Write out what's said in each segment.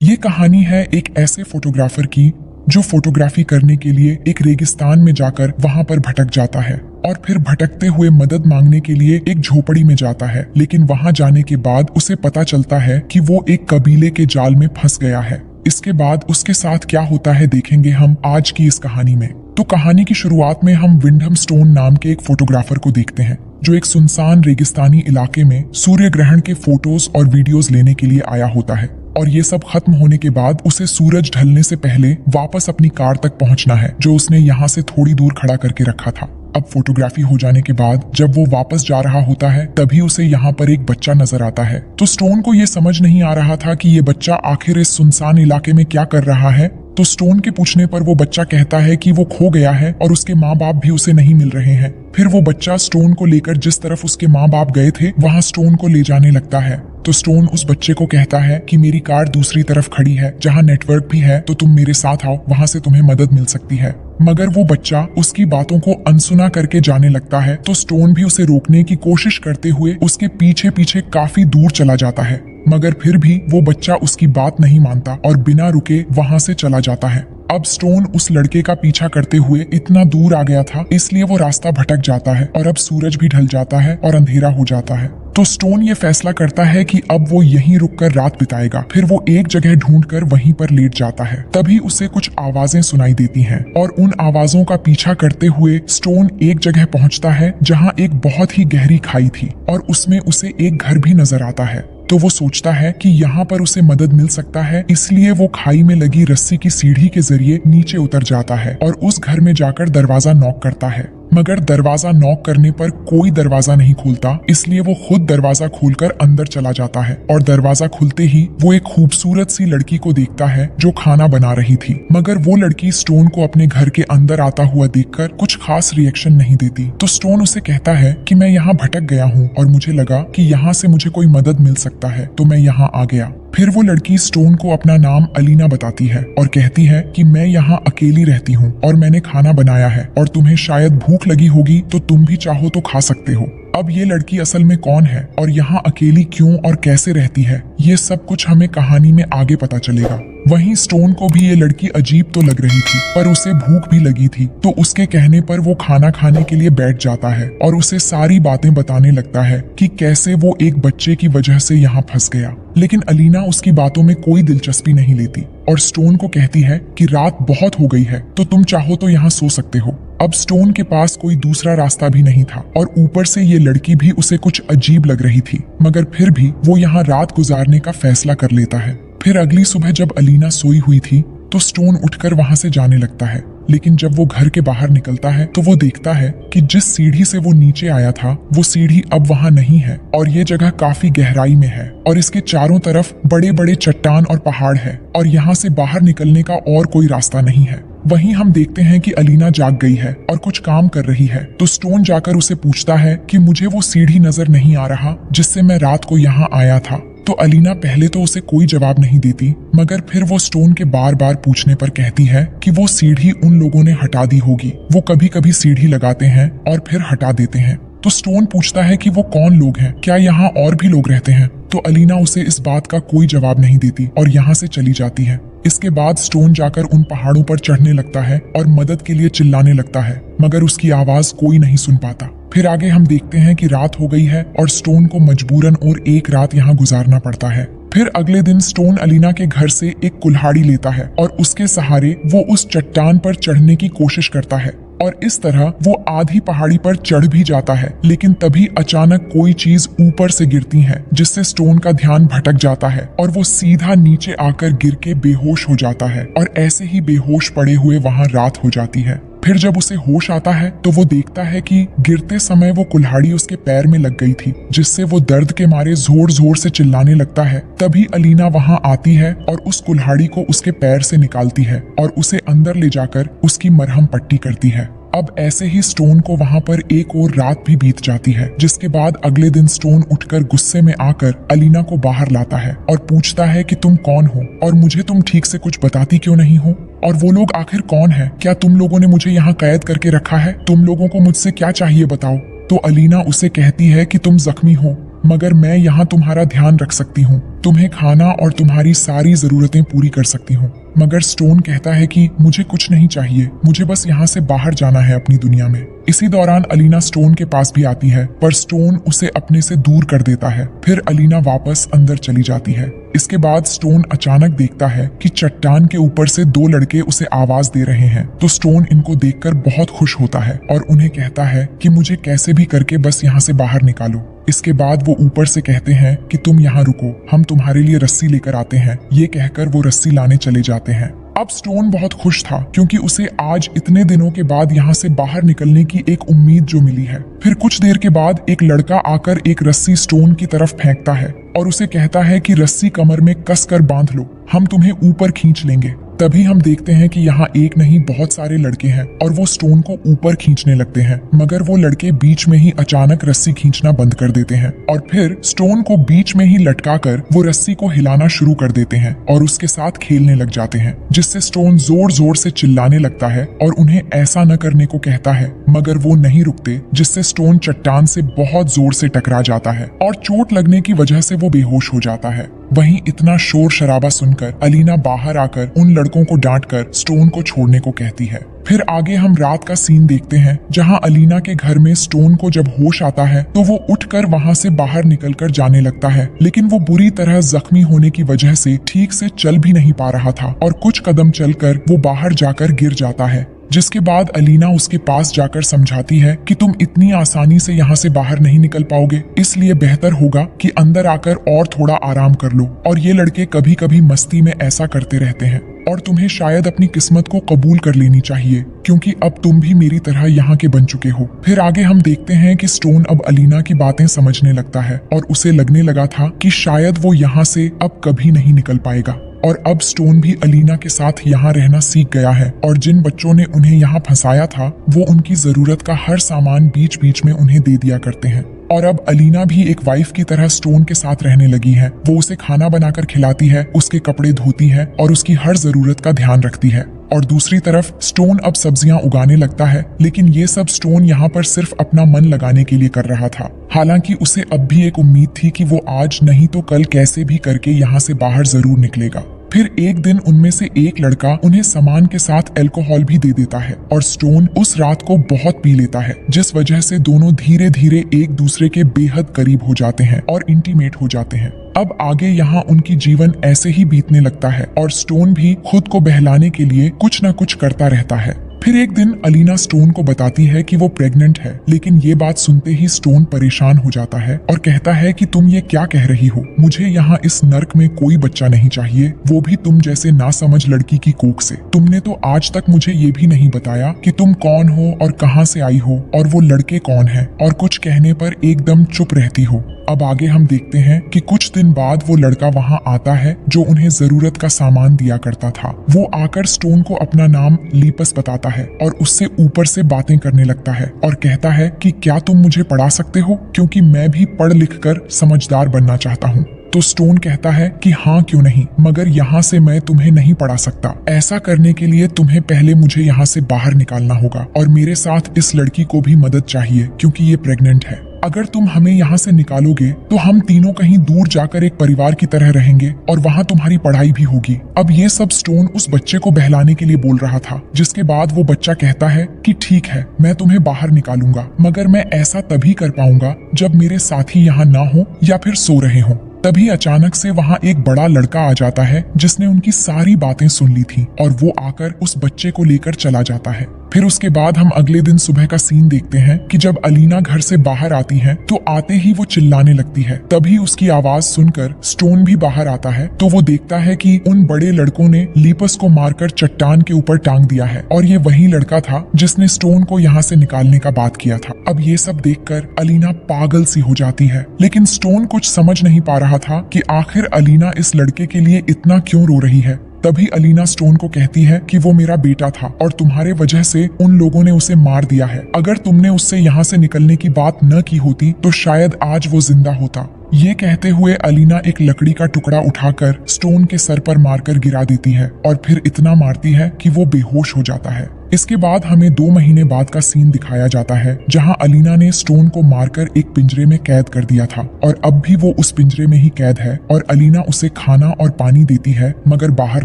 ये कहानी है एक ऐसे फोटोग्राफर की जो फोटोग्राफी करने के लिए एक रेगिस्तान में जाकर वहां पर भटक जाता है और फिर भटकते हुए मदद मांगने के लिए एक झोपड़ी में जाता है। लेकिन वहां जाने के बाद उसे पता चलता है कि वो एक कबीले के जाल में फंस गया है। इसके बाद उसके साथ क्या होता है देखेंगे हम आज की इस कहानी में। तो कहानी की शुरुआत में हम विंडहम स्टोन नाम के एक फोटोग्राफर को देखते हैं जो एक सुनसान रेगिस्तानी इलाके में सूर्य ग्रहण के फोटोज और वीडियोस लेने के लिए आया होता है। और ये सब खत्म होने के बाद उसे सूरज ढलने से पहले वापस अपनी कार तक पहुंचना है जो उसने यहाँ से थोड़ी दूर खड़ा करके रखा था। अब फोटोग्राफी हो जाने के बाद जब वो वापस जा रहा होता है तभी उसे यहाँ पर एक बच्चा नजर आता है। तो स्टोन को ये समझ नहीं आ रहा था कि ये बच्चा आखिर इस सुनसान इलाके में क्या कर रहा है। तो स्टोन के पूछने पर वो बच्चा कहता है कि वो खो गया है और उसके माँ बाप भी उसे नहीं मिल रहे हैं। फिर वो बच्चा स्टोन को लेकर जिस तरफ उसके माँ बाप गए थे वहाँ स्टोन को ले जाने लगता है। तो स्टोन उस बच्चे को कहता है कि मेरी कार दूसरी तरफ खड़ी है जहाँ नेटवर्क भी है, तो तुम मेरे साथ आओ, वहाँ से तुम्हें मदद मिल सकती है। मगर वो बच्चा उसकी बातों को अनसुना करके जाने लगता है। तो स्टोन भी उसे रोकने की कोशिश करते हुए उसके पीछे पीछे काफी दूर चला जाता है, मगर फिर भी वो बच्चा उसकी बात नहीं मानता और बिना रुके वहाँ से चला जाता है। अब स्टोन उस लड़के का पीछा करते हुए इतना दूर आ गया था इसलिए वो रास्ता भटक जाता है और अब सूरज भी ढल जाता है और अंधेरा हो जाता है। तो स्टोन ये फैसला करता है कि अब वो यहीं रुककर रात बिताएगा। फिर वो एक जगह ढूंढकर वहीं पर लेट जाता है। तभी उसे कुछ आवाजें सुनाई देती हैं और उन आवाजों का पीछा करते हुए स्टोन एक जगह पहुंचता है जहां एक बहुत ही गहरी खाई थी और उसमें उसे एक घर भी नजर आता है। तो वो सोचता है कि यहाँ पर उसे मदद मिल सकता है, इसलिए वो खाई में लगी रस्सी की सीढ़ी के जरिए नीचे उतर जाता है और उस घर में जाकर दरवाजा नॉक करता है। मगर दरवाजा नॉक करने पर कोई दरवाजा नहीं खुलता, इसलिए वो खुद दरवाजा खोलकर अंदर चला जाता है और दरवाजा खुलते ही वो एक खूबसूरत सी लड़की को देखता है जो खाना बना रही थी। मगर वो लड़की स्टोन को अपने घर के अंदर आता हुआ देखकर कुछ खास रिएक्शन नहीं देती। तो स्टोन उसे कहता है कि मैं यहाँ भटक गया हूँ और मुझे लगा कि यहाँ से मुझे कोई मदद मिल सकता है, तो मैं यहाँ आ गया। फिर वो लड़की स्टोन को अपना नाम अलीना बताती है और कहती है कि मैं यहाँ अकेली रहती हूँ और मैंने खाना बनाया है और तुम्हें शायद भूख लगी होगी, तो तुम भी चाहो तो खा सकते हो। अब ये लड़की असल में कौन है और यहाँ अकेली क्यों और कैसे रहती है, ये सब कुछ हमें कहानी में आगे पता चलेगा। वहीं स्टोन को भी ये लड़की अजीब तो लग रही थी पर उसे भूख भी लगी थी, तो उसके कहने पर वो खाना खाने के लिए बैठ जाता है और उसे सारी बातें बताने लगता है कि कैसे वो एक बच्चे की वजह से यहाँ फंस गया। लेकिन अलीना उसकी बातों में कोई दिलचस्पी नहीं लेती और स्टोन को कहती है कि रात बहुत हो गई है, तो तुम चाहो तो यहाँ सो सकते हो। अब स्टोन के पास कोई दूसरा रास्ता भी नहीं था और ऊपर से ये लड़की भी उसे कुछ अजीब लग रही थी, मगर फिर भी वो यहाँ रात गुजारने का फैसला कर लेता है। फिर अगली सुबह जब अलीना सोई हुई थी तो स्टोन उठकर वहां से जाने लगता है। लेकिन जब वो घर के बाहर निकलता है तो वो देखता है कि जिस सीढ़ी से वो नीचे आया था वो सीढ़ी अब वहां नहीं है और ये जगह काफी गहराई में है और इसके चारों तरफ बड़े बड़े चट्टान और पहाड़ है और यहाँ से बाहर निकलने का और कोई रास्ता नहीं है। वहीं हम देखते हैं कि अलीना जाग गई है और कुछ काम कर रही है। तो स्टोन जाकर उसे पूछता है कि मुझे वो सीढ़ी नजर नहीं आ रहा जिससे मैं रात को यहाँ आया था। तो अलीना पहले तो उसे कोई जवाब नहीं देती, मगर फिर वो स्टोन के बार बार पूछने पर कहती है कि वो सीढ़ी उन लोगों ने हटा दी होगी। वो कभी कभी सीढ़ी लगाते हैं और फिर हटा देते हैं। तो स्टोन पूछता है कि वो कौन लोग हैं, क्या यहाँ और भी लोग रहते हैं। तो अलीना उसे इस बात का कोई जवाब नहीं देती और यहाँ से चली जाती है। इसके बाद स्टोन जाकर उन पहाड़ों पर चढ़ने लगता है और मदद के लिए चिल्लाने लगता है, मगर उसकी आवाज कोई नहीं सुन पाता। फिर आगे हम देखते हैं कि रात हो गई है और स्टोन को मजबूरन और एक रात यहाँ गुजारना पड़ता है। फिर अगले दिन स्टोन अलीना के घर से एक कुल्हाड़ी लेता है और उसके सहारे वो उस चट्टान पर चढ़ने की कोशिश करता है और इस तरह वो आधी पहाड़ी पर चढ़ भी जाता है। लेकिन तभी अचानक कोई चीज ऊपर से गिरती है जिससे स्टोन का ध्यान भटक जाता है और वो सीधा नीचे आकर गिर के बेहोश हो जाता है और ऐसे ही बेहोश पड़े हुए वहां रात हो जाती है। फिर जब उसे होश आता है तो वो देखता है कि गिरते समय वो कुल्हाड़ी उसके पैर में लग गई थी, जिससे वो दर्द के मारे जोर जोर से चिल्लाने लगता है। तभी अलीना वहां आती है और उस कुल्हाड़ी को उसके पैर से निकालती है और उसे अंदर ले जाकर उसकी मरहम पट्टी करती है। अब ऐसे ही स्टोन को वहां पर एक और रात भी बीत जाती है, जिसके बाद अगले दिन स्टोन उठकर गुस्से में आकर अलीना को बाहर लाता है और पूछता है कि तुम कौन हो और मुझे तुम ठीक से कुछ बताती क्यों नहीं हो, और वो लोग आखिर कौन है, क्या तुम लोगों ने मुझे यहाँ कैद करके रखा है, तुम लोगों को मुझसे क्या चाहिए बताओ। तो अलीना उसे कहती है कि तुम जख्मी हो, मगर मैं यहाँ तुम्हारा ध्यान रख सकती हूँ, तुम्हें खाना और तुम्हारी सारी जरूरतें पूरी कर सकती हूँ। मगर स्टोन कहता है कि मुझे कुछ नहीं चाहिए, मुझे बस यहाँ से बाहर जाना है अपनी दुनिया में। इसी दौरान अलीना स्टोन के पास भी आती है, पर स्टोन उसे अपने से दूर कर देता है। फिर अलीना वापस अंदर चली जाती है। इसके बाद स्टोन अचानक देखता है कि चट्टान के ऊपर से दो लड़के उसे आवाज दे रहे हैं। तो स्टोन इनको देखकर बहुत खुश होता है और उन्हें कहता है कि मुझे कैसे भी करके बस यहाँ से बाहर निकालो। इसके बाद वो ऊपर से कहते हैं कि तुम यहाँ रुको, हम तुम्हारे लिए रस्सी लेकर आते हैं। ये कहकर वो रस्सी लाने चले जाते हैं। अब स्टोन बहुत खुश था क्योंकि उसे आज इतने दिनों के बाद यहाँ से बाहर निकलने की एक उम्मीद जो मिली है। फिर कुछ देर के बाद एक लड़का आकर एक रस्सी स्टोन की तरफ फेंकता है और उसे कहता है कि रस्सी कमर में कसकर बांध लो, हम तुम्हें ऊपर खींच लेंगे। तभी हम देखते हैं कि यहाँ एक नहीं बहुत सारे लड़के हैं और वो स्टोन को ऊपर खींचने लगते हैं, मगर वो लड़के बीच में ही अचानक रस्सी खींचना बंद कर देते हैं और फिर स्टोन को बीच में ही लटकाकर वो रस्सी को हिलाना शुरू कर देते हैं और उसके साथ खेलने लग जाते हैं, जिससे स्टोन जोर जोर से चिल्लाने लगता है और उन्हें ऐसा न करने को कहता है, मगर वो नहीं रुकते, जिससे स्टोन चट्टान से बहुत जोर से टकरा जाता है और चोट लगने की वजह से वो बेहोश हो जाता है। वहीं इतना शोर शराबा सुनकर अलीना बाहर आकर उन लड़कों को डांटकर स्टोन को छोड़ने को कहती है। फिर आगे हम रात का सीन देखते हैं जहां अलीना के घर में स्टोन को जब होश आता है तो वो उठकर वहां से बाहर निकलकर जाने लगता है, लेकिन वो बुरी तरह जख्मी होने की वजह से ठीक से चल भी नहीं पा रहा था और कुछ कदम चलकर वो बाहर जाकर गिर जाता है। जिसके बाद अलीना उसके पास जाकर समझाती है कि तुम इतनी आसानी से यहाँ से बाहर नहीं निकल पाओगे, इसलिए बेहतर होगा कि अंदर आकर और थोड़ा आराम कर लो। और ये लड़के कभी कभी मस्ती में ऐसा करते रहते हैं और तुम्हें शायद अपनी किस्मत को कबूल कर लेनी चाहिए, क्योंकि अब तुम भी मेरी तरह यहाँ के बन चुके हो। फिर आगे हम देखते हैं कि स्टोन अब अलीना की बातें समझने लगता है और उसे लगने लगा था कि शायद वो यहाँ से अब कभी नहीं निकल पाएगा। और अब स्टोन भी अलीना के साथ यहाँ रहना सीख गया है और जिन बच्चों ने उन्हें यहाँ फंसाया था वो उनकी जरूरत का हर सामान बीच बीच में उन्हें दे दिया करते हैं। और अब अलीना भी एक वाइफ की तरह स्टोन के साथ रहने लगी है। वो उसे खाना बनाकर खिलाती है, उसके कपड़े धोती है और उसकी हर जरूरत का ध्यान रखती है। और दूसरी तरफ स्टोन अब सब्जियां उगाने लगता है, लेकिन ये सब स्टोन यहाँ पर सिर्फ अपना मन लगाने के लिए कर रहा था। हालांकि उसे अब भी एक उम्मीद थी कि वो आज नहीं तो कल कैसे भी करके यहाँ से बाहर जरूर निकलेगा। फिर एक दिन उनमें से एक लड़का उन्हें सामान के साथ अल्कोहल भी दे देता है और स्टोन उस रात को बहुत पी लेता है, जिस वजह से दोनों धीरे धीरे एक दूसरे के बेहद करीब हो जाते हैं और इंटीमेट हो जाते हैं। अब आगे यहाँ उनकी जीवन ऐसे ही बीतने लगता है और स्टोन भी खुद को बहलाने के लिए कुछ न कुछ करता रहता है। फिर एक दिन अलीना स्टोन को बताती है कि वो प्रेग्नेंट है, लेकिन ये बात सुनते ही स्टोन परेशान हो जाता है और कहता है कि तुम ये क्या कह रही हो, मुझे यहाँ इस नर्क में कोई बच्चा नहीं चाहिए, वो भी तुम जैसे नासमझ लड़की की कोख से। तुमने तो आज तक मुझे ये भी नहीं बताया कि तुम कौन हो और कहाँ से आई हो और वो लड़के कौन है, और कुछ कहने पर एकदम चुप रहती हो। अब आगे हम देखते हैं कि कुछ दिन बाद वो लड़का वहाँ आता है जो उन्हें जरूरत का सामान दिया करता था। वो आकर स्टोन को अपना नाम लीपस बताता है और उससे ऊपर से बातें करने लगता है और कहता है कि क्या तुम मुझे पढ़ा सकते हो, क्योंकि मैं भी पढ़ लिख कर समझदार बनना चाहता हूँ। तो स्टोन कहता है कि हाँ क्यों नहीं, मगर यहाँ से मैं तुम्हें नहीं पढ़ा सकता। ऐसा करने के लिए तुम्हें पहले मुझे यहाँ से बाहर निकालना होगा और मेरे साथ इस लड़की को भी मदद चाहिए क्योंकि ये प्रेग्नेंट है। अगर तुम हमें यहाँ से निकालोगे तो हम तीनों कहीं दूर जाकर एक परिवार की तरह रहेंगे और वहाँ तुम्हारी पढ़ाई भी होगी। अब ये सब स्टोन उस बच्चे को बहलाने के लिए बोल रहा था, जिसके बाद वो बच्चा कहता है कि ठीक है, मैं तुम्हें बाहर निकालूंगा, मगर मैं ऐसा तभी कर पाऊंगा जब मेरे साथी यहाँ ना हो या फिर सो रहे हों। तभी अचानक से वहाँ एक बड़ा लड़का आ जाता है जिसने उनकी सारी बातें सुन ली थी और वो आकर उस बच्चे को लेकर चला जाता है। फिर उसके बाद हम अगले दिन सुबह का सीन देखते हैं कि जब अलीना घर से बाहर आती है तो आते ही वो चिल्लाने लगती है। तभी उसकी आवाज सुनकर स्टोन भी बाहर आता है तो वो देखता है कि उन बड़े लड़कों ने लीपस को मारकर चट्टान के ऊपर टांग दिया है और ये वही लड़का था जिसने स्टोन को यहाँ से निकालने का बात किया था। अब ये सब देखकर अलीना पागल सी हो जाती है, लेकिन स्टोन कुछ समझ नहीं पा रहा था कि आखिर अलीना इस लड़के के लिए इतना क्यों रो रही है। तभी अलीना स्टोन को कहती है कि वो मेरा बेटा था और तुम्हारे वजह से उन लोगों ने उसे मार दिया है। अगर तुमने उससे यहाँ से निकलने की बात न की होती तो शायद आज वो जिंदा होता। ये कहते हुए अलीना एक लकड़ी का टुकड़ा उठाकर स्टोन के सर पर मारकर गिरा देती है और फिर इतना मारती है कि वो बेहोश हो जाता है। इसके बाद हमें 2 महीने बाद का सीन दिखाया जाता है जहां अलीना ने स्टोन को मारकर एक पिंजरे में कैद कर दिया था और अब भी वो उस पिंजरे में ही कैद है और अलीना उसे खाना और पानी देती है मगर बाहर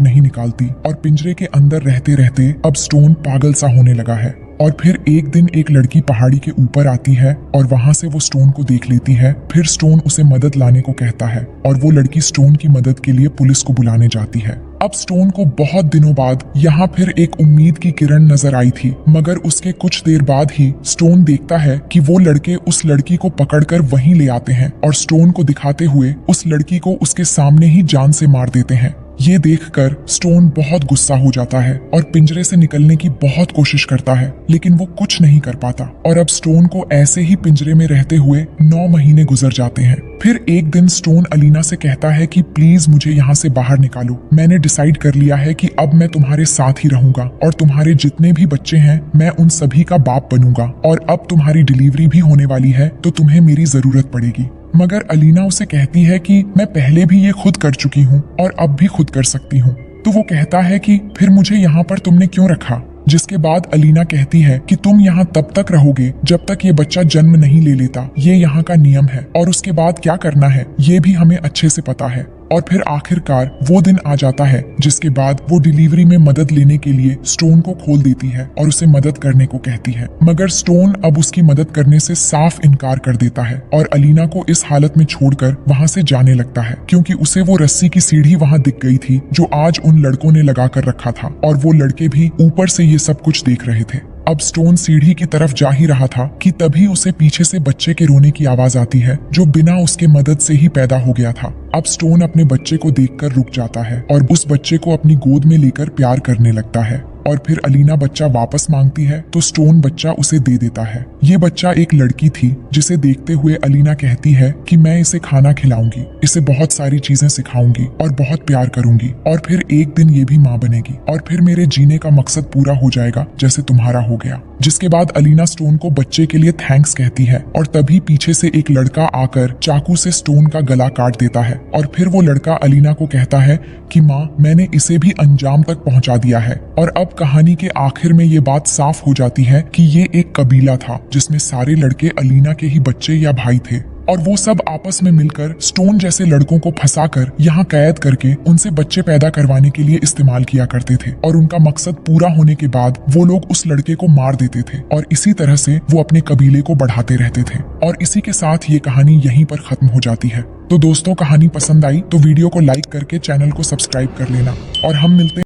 नहीं निकालती और पिंजरे के अंदर रहते रहते अब स्टोन पागल सा होने लगा है। और फिर एक दिन एक लड़की पहाड़ी के ऊपर आती है और वहां से वो स्टोन को देख लेती है। फिर स्टोन उसे मदद लाने को कहता है और वो लड़की स्टोन की मदद के लिए पुलिस को बुलाने जाती है। अब स्टोन को बहुत दिनों बाद यहाँ फिर एक उम्मीद की किरण नजर आई थी मगर उसके कुछ देर बाद ही स्टोन देखता है कि वो लड़के उस लड़की को पकड़कर वहीं ले आते हैं और स्टोन को दिखाते हुए उस लड़की को उसके सामने ही जान से मार देते हैं। ये देखकर स्टोन बहुत गुस्सा हो जाता है और पिंजरे से निकलने की बहुत कोशिश करता है लेकिन वो कुछ नहीं कर पाता और अब स्टोन को ऐसे ही पिंजरे में रहते हुए 9 महीने गुजर जाते हैं। फिर एक दिन स्टोन अलीना से कहता है कि प्लीज मुझे यहाँ से बाहर निकालो, मैंने डिसाइड कर लिया है कि अब मैं तुम्हारे साथ ही रहूंगा और तुम्हारे जितने भी बच्चे हैं मैं उन सभी का बाप बनूंगा और अब तुम्हारी डिलीवरी भी होने वाली है तो तुम्हें मेरी जरूरत पड़ेगी। मगर अलीना उसे कहती है कि मैं पहले भी ये खुद कर चुकी हूँ और अब भी खुद कर सकती हूँ। तो वो कहता है कि फिर मुझे यहाँ पर तुमने क्यों रखा। जिसके बाद अलीना कहती है कि तुम यहाँ तब तक रहोगे जब तक ये बच्चा जन्म नहीं ले लेता, ये यहाँ का नियम है और उसके बाद क्या करना है ये भी हमें अच्छे से पता है। और फिर आखिरकार वो दिन आ जाता है जिसके बाद वो डिलीवरी में मदद लेने के लिए स्टोन को खोल देती है और उसे मदद करने को कहती है मगर स्टोन अब उसकी मदद करने से साफ इनकार कर देता है और अलीना को इस हालत में छोड़कर वहां से जाने लगता है क्योंकि उसे वो रस्सी की सीढ़ी वहां दिख गई थी जो आज उन लड़कों ने लगा कर रखा था और वो लड़के भी ऊपर से ये सब कुछ देख रहे थे। अब स्टोन सीढ़ी की तरफ जा ही रहा था कि तभी उसे पीछे से बच्चे के रोने की आवाज आती है जो बिना उसके मदद से ही पैदा हो गया था। अब स्टोन अपने बच्चे को देखकर रुक जाता है और उस बच्चे को अपनी गोद में लेकर प्यार करने लगता है और फिर अलीना बच्चा वापस मांगती है तो स्टोन बच्चा उसे दे देता है। ये बच्चा एक लड़की थी जिसे देखते हुए अलीना कहती है कि मैं इसे खाना खिलाऊंगी, इसे बहुत सारी चीजें सिखाऊंगी और बहुत प्यार करूंगी और फिर एक दिन ये भी माँ बनेगी और फिर मेरे जीने का मकसद पूरा हो जाएगा जैसे तुम्हारा हो गया। जिसके बाद अलीना स्टोन को बच्चे के लिए थैंक्स कहती है और तभी पीछे से एक लड़का आकर चाकू से स्टोन का गला काट देता है और फिर वो लड़का अलीना को कहता है कि माँ मैंने इसे भी अंजाम तक पहुंचा दिया है। और अब कहानी के आखिर में ये बात साफ हो जाती है कि ये एक कबीला था जिसमें सारे लड़के अलीना के ही बच्चे या भाई थे और वो सब आपस में मिलकर स्टोन जैसे लड़कों को फंसाकर यहाँ कैद करके उनसे बच्चे पैदा करवाने के लिए इस्तेमाल किया करते थे और उनका मकसद पूरा होने के बाद वो लोग उस लड़के को मार देते थे और इसी तरह से वो अपने कबीले को बढ़ाते रहते थे। और इसी के साथ ये कहानी यहीं पर खत्म हो जाती है। तो दोस्तों कहानी पसंद आई तो वीडियो को लाइक करके चैनल को सब्सक्राइब कर लेना और हम मिलते